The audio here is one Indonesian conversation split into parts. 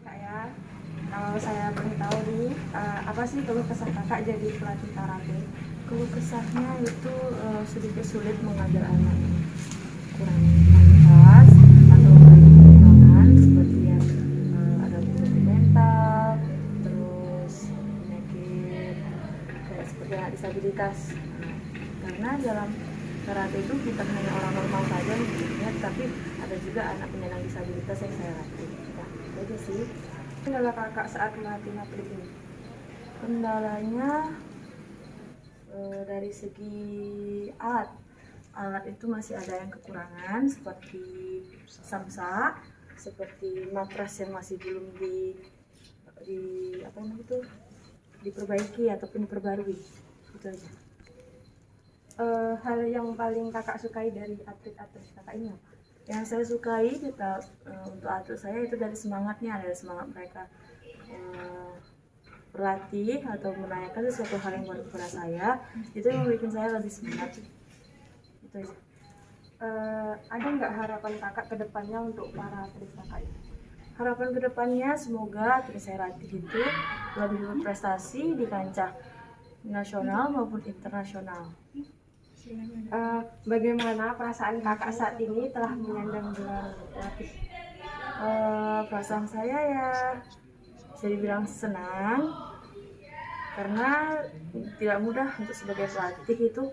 Kak ya. Kalau saya boleh tahu nih, apa sih keluh kesah kakak jadi pelatih karate? Keluh kesahnya itu sedikit sulit mengajar anak, kurang pantas atau kurang perkembangan seperti yang ada penyakit mental, terus penyakit kayak seperti anak disabilitas. Karena dalam karate itu bukan hanya orang normal saja yang tapi ada juga anak penyandang disabilitas yang saya latih. Nah, itu aja sih. Kendala kakak saat melatih atlet ini, kendalanya dari segi alat itu masih ada yang kekurangan seperti samsa, seperti matras yang masih belum di apa namanya itu diperbaiki ataupun diperbarui. Itu aja. Hal yang paling kakak sukai dari atlet-atlet kakak ini apa? Yang saya sukai tetap untuk atlet saya itu dari semangatnya, dari semangat mereka berlatih atau menanyakan sesuatu hal yang baru kepada saya, itu yang membuat saya lebih semangat. Itu aja. Ada nggak harapan kakak ke depannya untuk para atlet kakak ini? Harapan ke depannya semoga atlet saya latih itu lebih berprestasi di kancah nasional maupun internasional. Bagaimana perasaan kakak saat ini telah menyandang gelar pelatih? Perasaan saya ya bisa dibilang senang karena tidak mudah untuk sebagai pelatih itu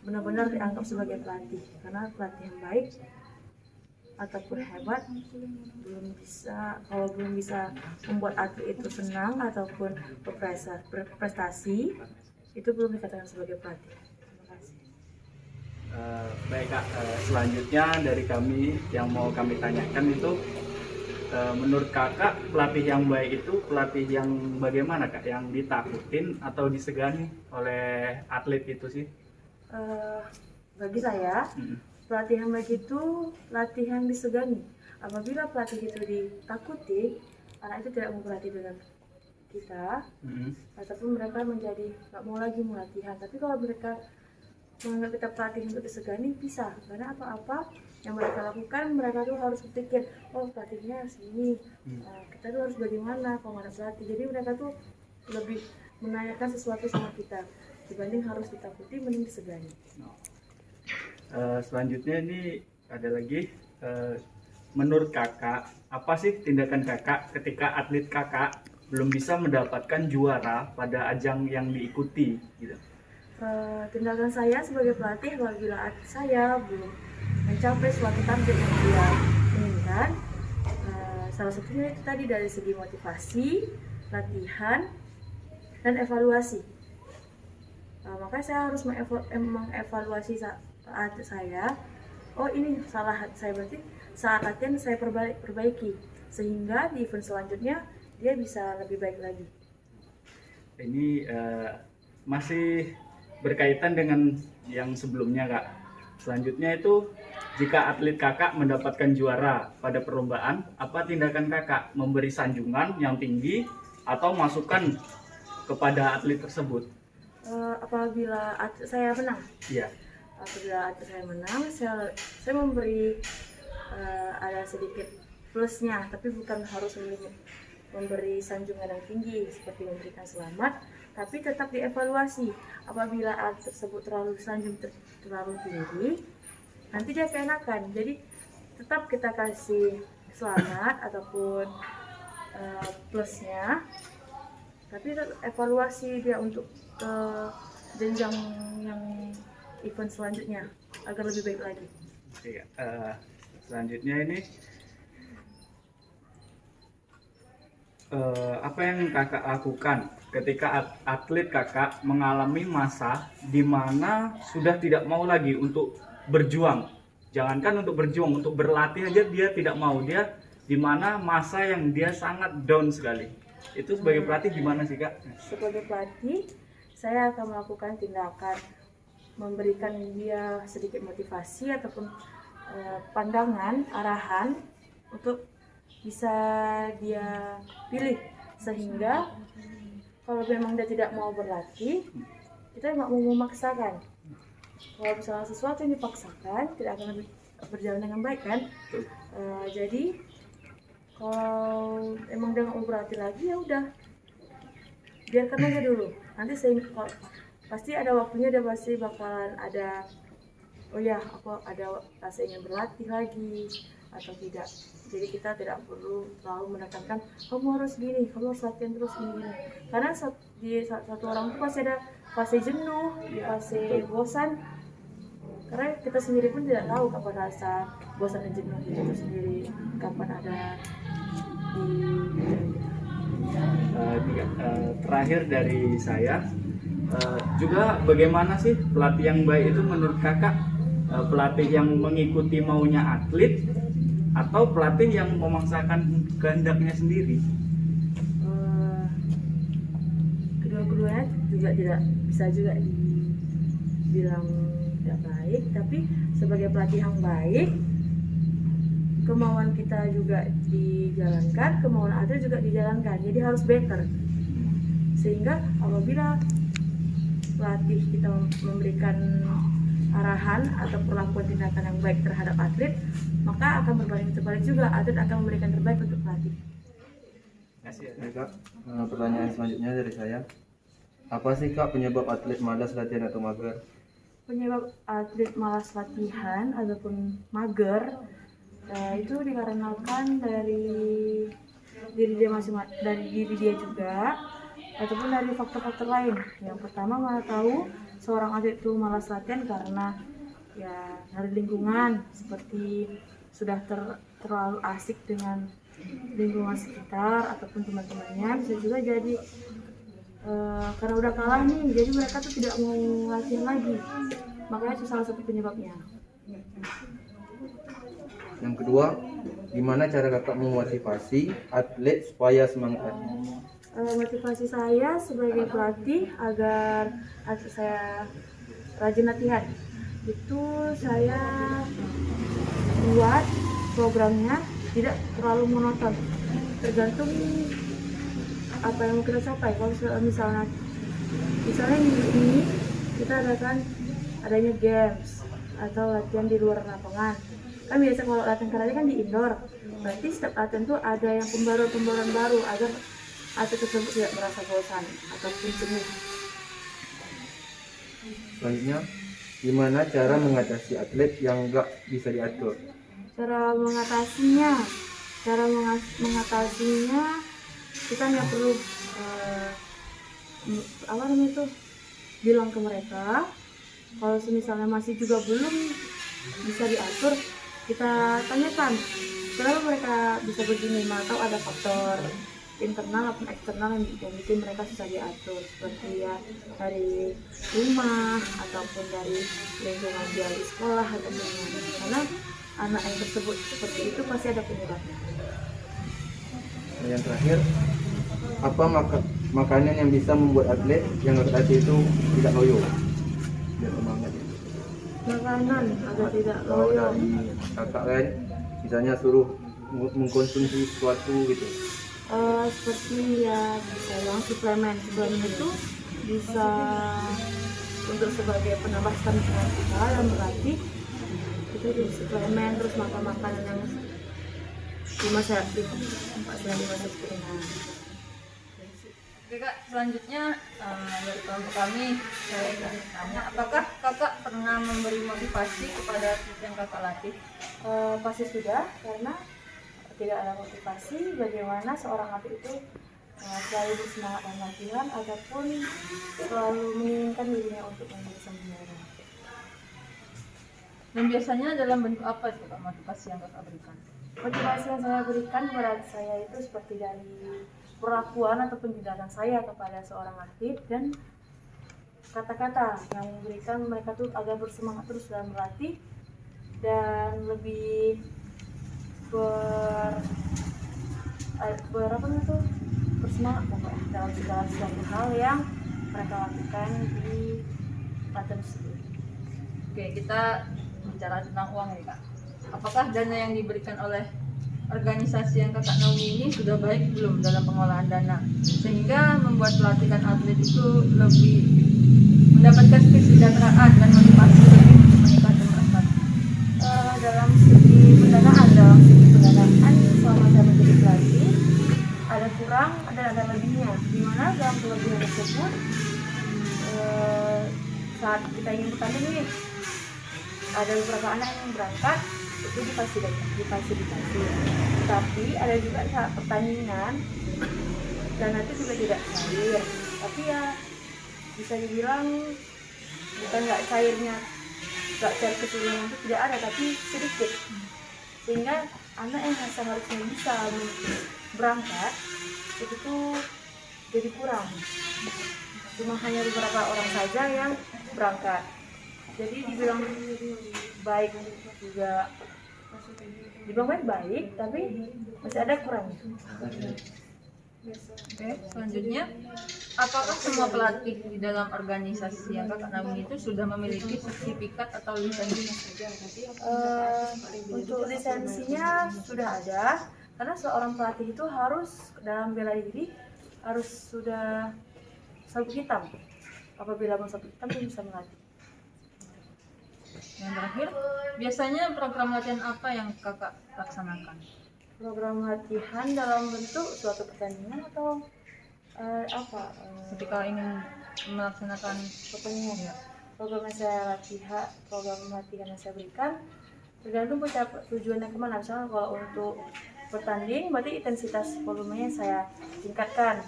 benar-benar dianggap sebagai pelatih, karena pelatih yang baik ataupun hebat belum bisa membuat atlet itu senang ataupun berprestasi, itu belum dikatakan sebagai pelatih. Baik Kak, selanjutnya dari kami yang mau kami tanyakan itu, menurut Kakak pelatih yang baik itu pelatih yang bagaimana Kak? Yang ditakutin atau disegani oleh atlet itu sih? Bagi saya, pelatih yang baik itu pelatih yang disegani. Apabila pelatih itu ditakuti, anak itu tidak mau berlatih dengan kita, ataupun mereka menjadi nggak mau lagi melatihan. Tapi kalau mereka menganggap kita pelatih untuk disegani, bisa, karena apa-apa yang mereka lakukan mereka tuh harus berpikir, oh pelatihnya segini, kita tuh harus bagaimana kalau ada pelatih. Jadi mereka tuh lebih menanyakan sesuatu sama kita dibanding harus ditakuti, mending disegani. Selanjutnya ini ada lagi, menurut kakak apa sih tindakan kakak ketika atlet kakak belum bisa mendapatkan juara pada ajang yang diikuti gitu? Tindakan saya sebagai pelatih apabila atlet saya belum mencapai suatu target yang dia inginkan, salah satunya itu tadi dari segi motivasi, latihan, dan evaluasi. Maka saya harus mengevaluasi atlet saya. Oh, ini salah saya, berarti saat latihan saya perbaiki sehingga di event selanjutnya dia bisa lebih baik lagi. Ini masih berkaitan dengan yang sebelumnya Kak. Selanjutnya itu, jika atlet kakak mendapatkan juara pada perlombaan, apa tindakan kakak? Memberi sanjungan yang tinggi atau masukan kepada atlet tersebut? Apabila atlet saya menang, Iya. Apabila atlet saya menang, saya memberi ada sedikit plusnya, tapi bukan harus memberi sanjungan yang tinggi seperti memberikan selamat, tapi tetap dievaluasi. Apabila atlet tersebut terlalu terlalu tinggi, nanti dia keenakan. Jadi tetap kita kasih selamat ataupun plusnya, tapi tetap evaluasi dia untuk jenjang yang event selanjutnya agar lebih baik lagi. Iya. Selanjutnya ini, apa yang kakak lakukan ketika atlet kakak mengalami masa di mana sudah tidak mau lagi untuk berjuang? Jangankan untuk berjuang, untuk berlatih aja dia tidak mau. Dia di mana masa yang dia sangat down sekali. Itu sebagai pelatih gimana sih Kak? Sebagai pelatih, saya akan melakukan tindakan memberikan dia sedikit motivasi ataupun pandangan, arahan untuk bisa dia pilih, sehingga kalau memang dia tidak mau berlatih, kita nggak mau memaksakan. Kalau misalnya sesuatu yang dipaksakan tidak akan berjalan dengan baik kan. Jadi Kalau emang dia nggak mau berlatih lagi ya udah, biarkan aja dulu. Nanti pasti ada waktunya, dia pasti bakalan ada, oh ya aku ada rasa ingin berlatih lagi atau tidak. Jadi kita tidak perlu terlalu menekankan kamu harus gini, kamu harus latihan terus gini. Karena di satu orang itu pasti ada fase jenuh, fase bosan. Karena kita sendiri pun tidak tahu kapan rasa bosan dan jenuh itu sendiri, kapan ada di Terakhir dari saya, juga bagaimana sih pelatih yang baik itu menurut kakak? Pelatih yang mengikuti maunya atlet atau pelatih yang memaksakan kehendaknya sendiri? Kedua-duanya juga tidak bisa juga dibilang tidak baik, tapi sebagai pelatih yang baik, kemauan kita juga dijalankan, kemauan atlet juga dijalankan, jadi harus better. Sehingga apabila pelatih kita memberikan arahan atau perlakuan tindakan yang baik terhadap atlet, maka akan berbanding terbalik juga, atlet akan memberikan terbaik untuk pelatih. Baik, Kak, pertanyaan selanjutnya dari saya, apa sih Kak penyebab atlet malas latihan atau mager? Penyebab atlet malas latihan ataupun mager itu dikarenakan dari diri dia masing-masing, dari diri dia juga, ataupun dari faktor-faktor lain. Yang pertama, mana tahu seorang atlet itu malas latihan karena ya dari lingkungan, seperti sudah terlalu asik dengan lingkungan sekitar ataupun teman-temannya. Bisa juga jadi karena udah kalah nih, jadi mereka tuh tidak mau latihan lagi. Makanya itu salah satu penyebabnya. Yang kedua, gimana cara Kakak memotivasi atlet supaya semangat? Motivasi saya sebagai pelatih agar atlet saya rajin latihan, itu saya buat programnya tidak terlalu monoton, tergantung apa yang mau kita capai. Kalau misalnya minggu ini kita adakan adanya games atau latihan di luar lapangan, kan biasa kalau latihan karate kan di indoor, berarti setiap latihan tuh ada yang pembaruan baru agar atlet tersebut tidak merasa bosan ataupun jenuh. Selanjutnya, gimana cara mengatasi atlet yang nggak bisa diatur? Cara mengatasinya kita hanya perlu bilang ke mereka, kalau misalnya masih juga belum bisa diatur, kita tanyakan kenapa mereka bisa begini, atau ada faktor internal ataupun eksternal yang bikin mereka susah diatur, seperti ya dari rumah ataupun dari lingkungan dia di sekolah ataupun karena anak yang tersebut seperti itu pasti ada penyebabnya. Yang terakhir, apa makanan yang bisa membuat atlet yang berlatih itu tidak loyo? Biar semangat. Makanan agar tidak Kalau loyo. dari Kakak kan, misalnya suruh mengkonsumsi sesuatu gitu. Seperti ya bisa bilang suplemen itu bisa untuk sebagai penambah stamina kita dan berarti itu di suplemen, terus makan makanan yang dimasak ringan. Oke Kak, selanjutnya dari kelompok kami saya ingin tanya, apakah Kakak pernah memberi motivasi kepada atlet yang Kakak latih? Pasti sudah, karena tidak ada motivasi bagaimana seorang atlet itu selalu bersemangat dalam latihan ataupun selalu menginginkan dirinya untuk menjadi juara. Dan biasanya dalam bentuk apa itu Kak motivasi yang Kakak berikan? Motivasi yang saya berikan kepada saya itu seperti dari perlakuan ataupun tindakan saya kepada seorang atlet dan kata-kata yang memberikan mereka tuh agar bersemangat terus dalam berlatih dan lebih bersemangat pokoknya dalam segala sesuatu hal yang mereka lakukan di latihan tersebut. Oke, kita bicara tentang uang nih Kak. Apakah dana yang diberikan oleh organisasi yang Kakak naungi ini sudah baik belum dalam pengolahan dana, sehingga membuat pelatihan atlet itu lebih mendapatkan kesejahteraan dan motivasi lebih untuk meningkatkan prestasi? Dalam segi pendanaan selama saya menjadi pelatih kurang dan ada lebihnya, dimana dalam kelebihan tersebut saat kita ingin bertanding nih, ada beberapa anak yang berangkat itu difasilitasi, tapi ada juga saat pertandingan dana itu juga tidak cair, tapi ya bisa dibilang bukan nggak cairnya, nggak cair keseluruhan itu tidak ada, tapi sedikit, sehingga anak yang seharusnya bisa berangkat itu tuh jadi kurang, cuma hanya beberapa orang saja yang berangkat. Jadi dibilang baik juga, dibilang baik tapi masih ada kurangnya. Oke, selanjutnya, apakah semua pelatih di dalam organisasi yang kakak naungi itu sudah memiliki sertifikat atau lisensi? Untuk lisensinya sudah ada, karena seorang pelatih itu harus dalam bela diri harus sudah sabuk hitam. Apabila mau sabuk hitam dia bisa melatih. Yang terakhir, biasanya program latihan apa yang kakak laksanakan? Program latihan dalam bentuk suatu pertandingan atau apa? Ketika ingin melaksanakan Pokoknya program latihan yang saya berikan tergantung tujuannya kemana. Misalnya kalau untuk bertanding berarti intensitas volumenya saya tingkatkan.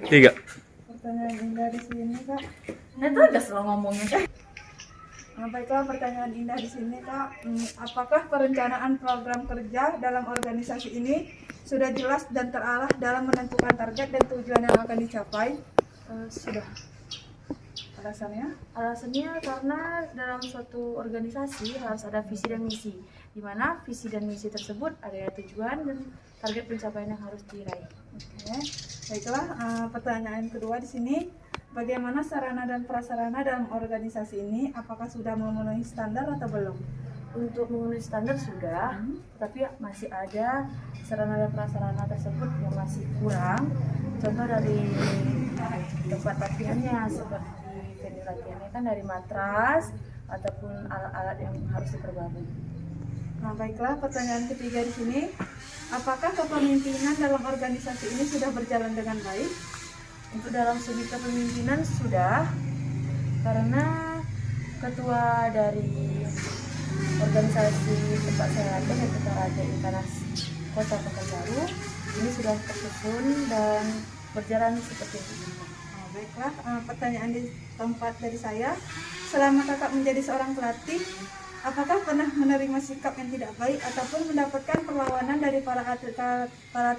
3. Pertanyaan indah di sini Kak. Nah itu aja selalu ngomongnya. Baiklah, pertanyaan indah di sini Kak. Apakah perencanaan program kerja dalam organisasi ini sudah jelas dan terarah dalam menentukan target dan tujuan yang akan dicapai? Sudah. Alasannya? Alasannya karena dalam suatu organisasi harus ada visi dan misi, di mana visi dan misi tersebut ada tujuan dan target pencapaian yang harus diraih. Oke. Baiklah, pertanyaan kedua di sini. Bagaimana sarana dan prasarana dalam organisasi ini? Apakah sudah memenuhi standar atau belum? Untuk memenuhi standar sudah, tapi masih ada sarana dan prasarana tersebut yang masih kurang. Contoh dari tempat latihannya, seperti venue latihannya kan dari matras ataupun alat-alat yang harus diperbarui. Baiklah, pertanyaan ketiga di sini. Apakah kepemimpinan dalam organisasi ini sudah berjalan dengan baik? Untuk dalam segi kepemimpinan sudah, karena ketua dari organisasi tempat saya latihan yaitu Karate Ikanas Kota Pekanbaru ini sudah tersusun dan berjalan seperti ini. Baiklah, pertanyaan di tempat dari saya. Selama kakak menjadi seorang pelatih, apakah pernah menerima sikap yang tidak baik ataupun mendapatkan perlawanan dari para atlet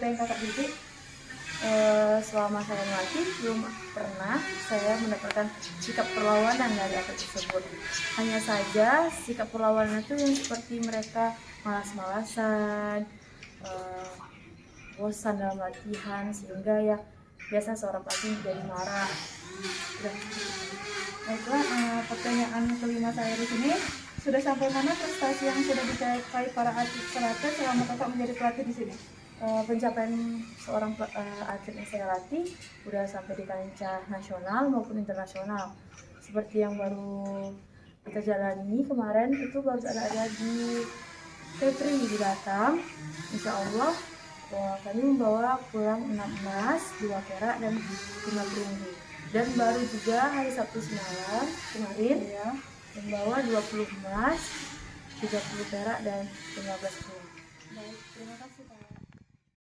yang kakak didik? Selama saya melatih belum pernah saya mendapatkan sikap perlawanan dari atlet tersebut. Hanya saja sikap perlawanan itu yang seperti mereka malas-malasan, bosan dalam latihan, sehingga ya biasa seorang pelatih jadi marah. Udah. Baiklah, pertanyaan kelima saya di sini. Sudah sampai mana prestasi yang sudah dicapai para atlet karate selama kakak menjadi pelatih di sini? Pencapaian seorang atlet yang saya latih udah sampai di kancah nasional maupun internasional. Seperti yang baru kita jalani kemarin itu baru ada di Kepri di Batam. Insya Allah kami membawa pulang 6 emas, 2 perak dan 5 perunggu. Dan baru juga hari Sabtu semalam kemarin ya membawa 20 emas, 30 perak dan 15 perunggu. Baik, terima kasih Pak.